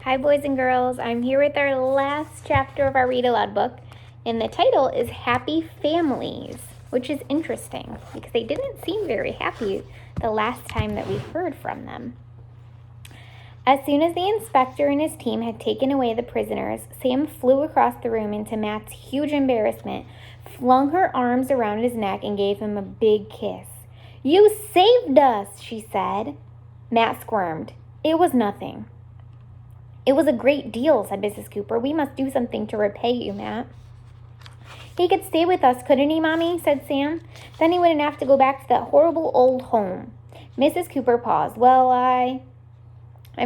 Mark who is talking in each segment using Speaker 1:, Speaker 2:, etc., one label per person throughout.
Speaker 1: Hi, boys and girls. I'm here with our last chapter of our read aloud book, and the title is Happy Families, which is interesting because they didn't seem very happy the last time that we heard from them. As soon as the inspector and his team had taken away the prisoners, Sam flew across the room and to Matt's huge embarrassment, flung her arms around his neck and gave him a big kiss. "You saved us," she said. Matt squirmed. "It was nothing." "It was a great deal," said Mrs. Cooper. "We must do something to repay you, Matt." "He could stay with us, couldn't he, Mommy?" said Sam. "Then he wouldn't have to go back to that horrible old home." Mrs. Cooper paused. "Well, I've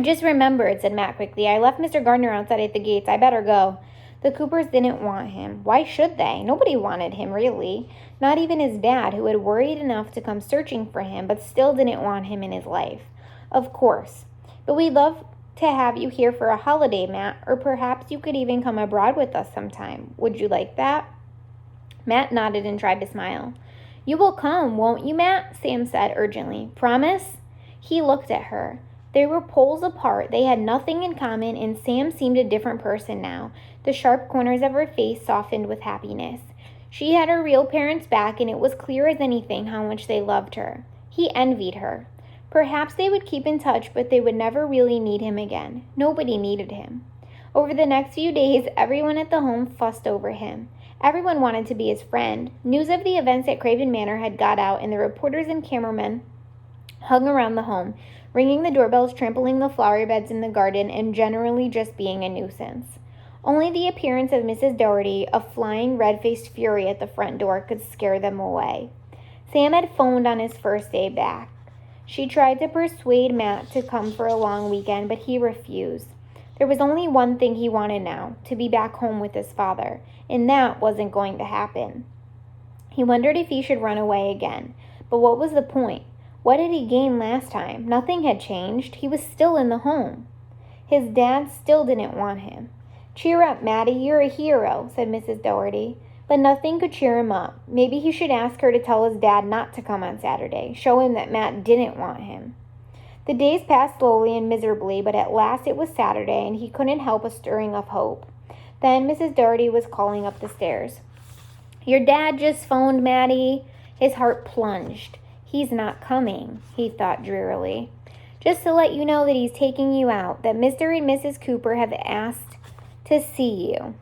Speaker 1: just remembered," said Matt quickly. "I left Mr. Gardner outside at the gates. I better go." The Coopers didn't want him. Why should they? Nobody wanted him, really. Not even his dad, who had worried enough to come searching for him, but still didn't want him in his life. Of course. "But we'd love to have you here for a holiday, Matt, or perhaps you could even come abroad with us sometime. Would you like that?" Matt nodded and tried to smile. "You will come, won't you, Matt?" Sam said urgently. "Promise?" He looked at her. They were poles apart. They had nothing in common, and Sam seemed a different person now. The sharp corners of her face softened with happiness. She had her real parents back, and it was clear as anything how much they loved her. He envied her. Perhaps they would keep in touch, but they would never really need him again. Nobody needed him. Over the next few days, everyone at the home fussed over him. Everyone wanted to be his friend. News of the events at Craven Manor had got out, and the reporters and cameramen hung around the home, ringing the doorbells, trampling the flower beds in the garden, and generally just being a nuisance. Only the appearance of Mrs. Doherty, a flying red-faced fury at the front door, could scare them away. Sam had phoned on his first day back. She tried to persuade Matt to come for a long weekend, but he refused. There was only one thing he wanted now, to be back home with his father, and that wasn't going to happen. He wondered if he should run away again, but what was the point? What had he gained last time? Nothing had changed. He was still in the home. His dad still didn't want him. "Cheer up, Matty, you're a hero," said Mrs. Doherty. But nothing could cheer him up. Maybe he should ask her to tell his dad not to come on Saturday, show him that Matt didn't want him. The days passed slowly and miserably, but at last it was Saturday, and he couldn't help a stirring of hope. Then Mrs. Doherty was calling up the stairs. "Your dad just phoned, Matty." His heart plunged. "He's not coming," he thought drearily. "Just to let you know that he's taking you out, that Mr. and Mrs. Cooper have asked to see you."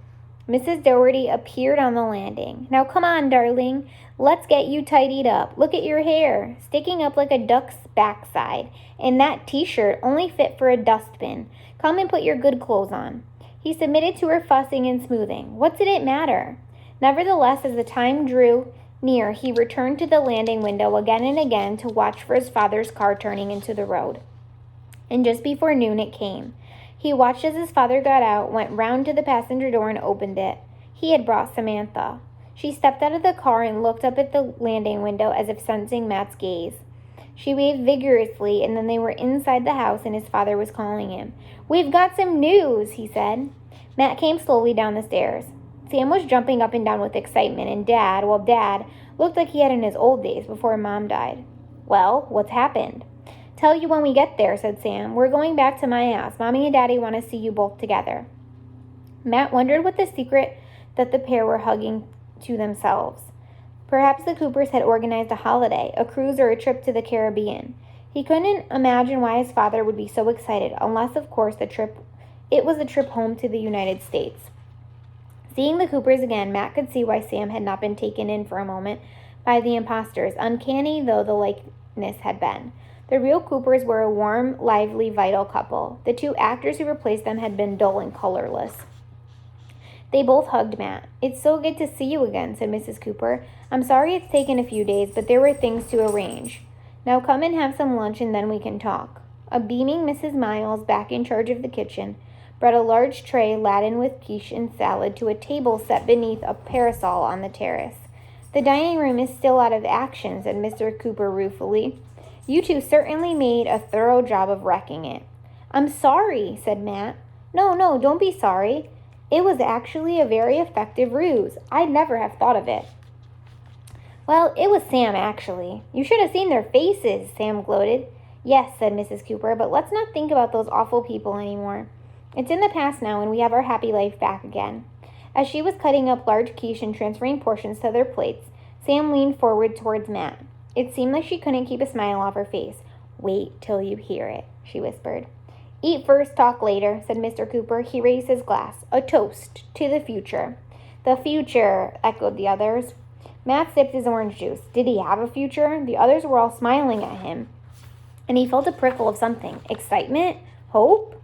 Speaker 1: Mrs. Doherty appeared on the landing. "Now come on, darling. Let's get you tidied up. Look at your hair, sticking up like a duck's backside, and that t-shirt only fit for a dustbin. Come and put your good clothes on." He submitted to her fussing and smoothing. What did it matter? Nevertheless, as the time drew near, he returned to the landing window again and again to watch for his father's car turning into the road. And just before noon it came. He watched as his father got out, went round to the passenger door and opened it. He had brought Samantha. She stepped out of the car and looked up at the landing window as if sensing Matt's gaze. She waved vigorously, and then they were inside the house and his father was calling him. "We've got some news," he said. Matt came slowly down the stairs. Sam was jumping up and down with excitement, and Dad looked like he had in his old days before Mom died. "Well, what's happened?" "Tell you when we get there," said Sam. "We're going back to my house. Mommy and Daddy want to see you both together." Matt wondered what the secret that the pair were hugging to themselves. Perhaps the Coopers had organized a holiday, a cruise, or a trip to the Caribbean. He couldn't imagine why his father would be so excited, unless, of course, it was a trip home to the United States. Seeing the Coopers again, Matt could see why Sam had not been taken in for a moment by the impostors, uncanny though the likeness had been. The real Coopers were a warm, lively, vital couple. The two actors who replaced them had been dull and colorless. They both hugged Matt. "It's so good to see you again," said Mrs. Cooper. "I'm sorry it's taken a few days, but there were things to arrange. Now come and have some lunch and then we can talk." A beaming Mrs. Miles, back in charge of the kitchen, brought a large tray laden with quiche and salad to a table set beneath a parasol on the terrace. "The dining room is still out of action," said Mr. Cooper ruefully. "You two certainly made a thorough job of wrecking it." "I'm sorry," said Matt. No, don't be sorry. It was actually a very effective ruse. I'd never have thought of it." "Well, it was Sam, actually. You should have seen their faces," Sam gloated. "Yes," said Mrs. Cooper, "but let's not think about those awful people anymore. It's in the past now, and we have our happy life back again." As she was cutting up large quiche and transferring portions to their plates, Sam leaned forward towards Matt. It seemed like she couldn't keep a smile off her face. "Wait till you hear it," she whispered. "Eat first, talk later," said Mr. Cooper. He raised his glass. "A toast to the future." "The future," echoed the others. Matt sipped his orange juice. Did he have a future? The others were all smiling at him, and he felt a prickle of something. Excitement? Hope?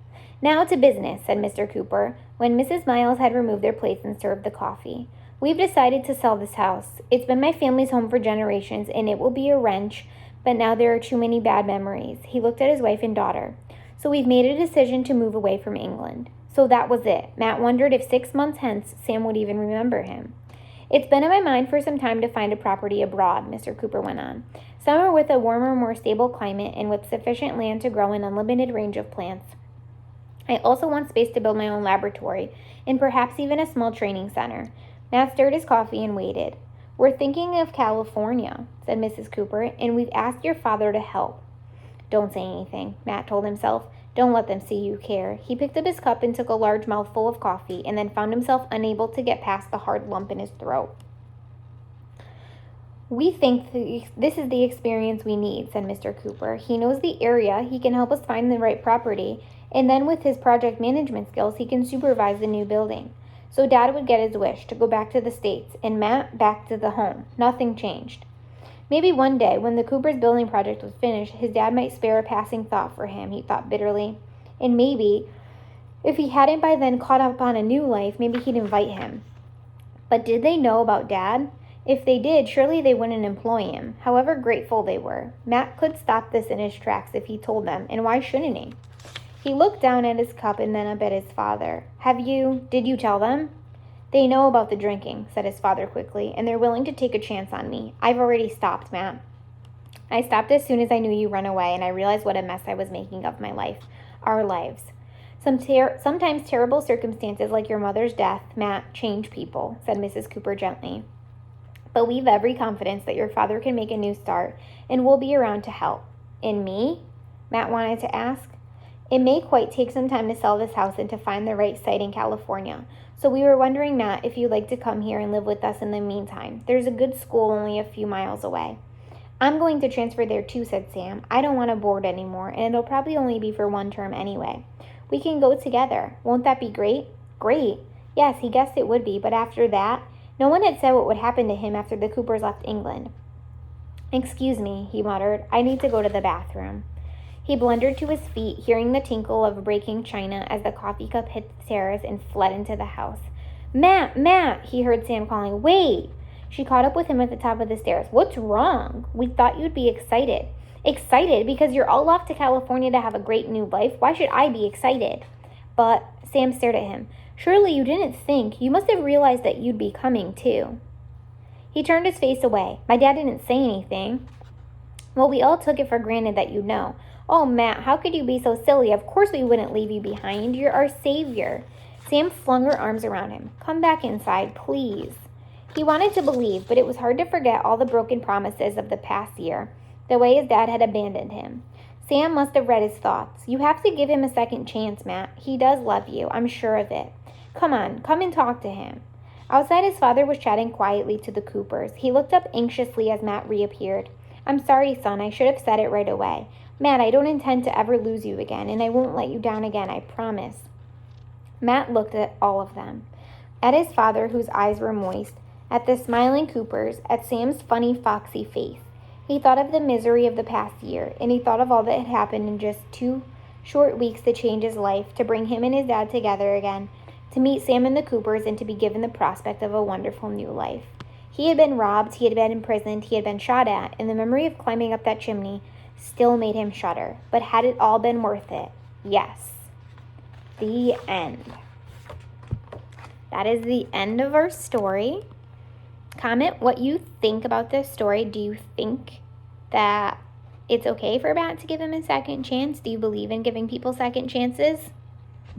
Speaker 1: "Now to business," said Mr. Cooper, when Mrs. Miles had removed their plates and served the coffee. "We've decided to sell this house. It's been my family's home for generations, and it will be a wrench, but now there are too many bad memories." He looked at his wife and daughter. "So we've made a decision to move away from England." So that was it. Matt wondered if 6 months hence Sam would even remember him. "It's been in my mind for some time to find a property abroad," Mr. Cooper went on. "Somewhere with a warmer, more stable climate and with sufficient land to grow an unlimited range of plants. I also want space to build my own laboratory and perhaps even a small training center." Matt stirred his coffee and waited. "We're thinking of California," said Mrs. Cooper, "and we've asked your father to help." "Don't say anything," Matt told himself. "Don't let them see you care." He picked up his cup and took a large mouthful of coffee and then found himself unable to get past the hard lump in his throat. "We think this is the experience we need," said Mr. Cooper. "He knows the area, he can help us find the right property, and then with his project management skills, he can supervise the new building." So Dad would get his wish, to go back to the States, and Matt back to the home. Nothing changed. Maybe one day, when the Coopers' building project was finished, his dad might spare a passing thought for him, he thought bitterly. And maybe, if he hadn't by then caught up on a new life, maybe he'd invite him. But did they know about Dad? If they did, surely they wouldn't employ him, however grateful they were. Matt could stop this in his tracks if he told them, and why shouldn't he? He looked down at his cup and then up at his father. Did you tell them?" "They know about the drinking," said his father quickly, "and they're willing to take a chance on me. I've already stopped, Matt. I stopped as soon as I knew you run away, and I realized what a mess I was making of my life, our lives. Sometimes terrible circumstances like your mother's death, Matt, change people," said Mrs. Cooper gently. "But we've every confidence that your father can make a new start, and we'll be around to help." "In me?" Matt wanted to ask. "It may quite take some time to sell this house and to find the right site in California. So we were wondering, Matt, if you'd like to come here and live with us in the meantime. There's a good school only a few miles away." "I'm going to transfer there too," said Sam. "I don't want to board anymore, and it'll probably only be for one term anyway. We can go together. Won't that be great?" "Great." Yes, he guessed it would be, but after that, no one had said what would happen to him after the Coopers left England. "Excuse me," he muttered. "I need to go to the bathroom." He blundered to his feet, hearing the tinkle of breaking china as the coffee cup hit the terrace and fled into the house. "Matt, Matt," he heard Sam calling. "Wait!" She caught up with him at the top of the stairs. "What's wrong? We thought you'd be excited." "Excited? Because you're all off to California to have a great new life? Why should I be excited?" "But," Sam stared at him, "surely you didn't think. You must have realized that you'd be coming, too." He turned his face away. "My dad didn't say anything." "Well, we all took it for granted that you'd know." "Oh, Matt, how could you be so silly? Of course we wouldn't leave you behind. You're our savior." Sam flung her arms around him. "Come back inside, please." He wanted to believe, but it was hard to forget all the broken promises of the past year, the way his dad had abandoned him. Sam must have read his thoughts. "You have to give him a second chance, Matt. He does love you. I'm sure of it. Come on, come and talk to him." Outside, his father was chatting quietly to the Coopers. He looked up anxiously as Matt reappeared. "I'm sorry, son. I should have said it right away. Matt, I don't intend to ever lose you again, and I won't let you down again, I promise." Matt looked at all of them. At his father, whose eyes were moist, at the smiling Coopers, at Sam's funny, foxy face. He thought of the misery of the past year, and he thought of all that had happened in just 2 short weeks to change his life, to bring him and his dad together again, to meet Sam and the Coopers, and to be given the prospect of a wonderful new life. He had been robbed, he had been imprisoned, he had been shot at, and the memory of climbing up that chimney still made him shudder. But had it all been worth it? Yes. The end. That is the end of our story. Comment what you think about this story. Do you think that it's okay for Matt to give him a second chance? Do you believe in giving people second chances?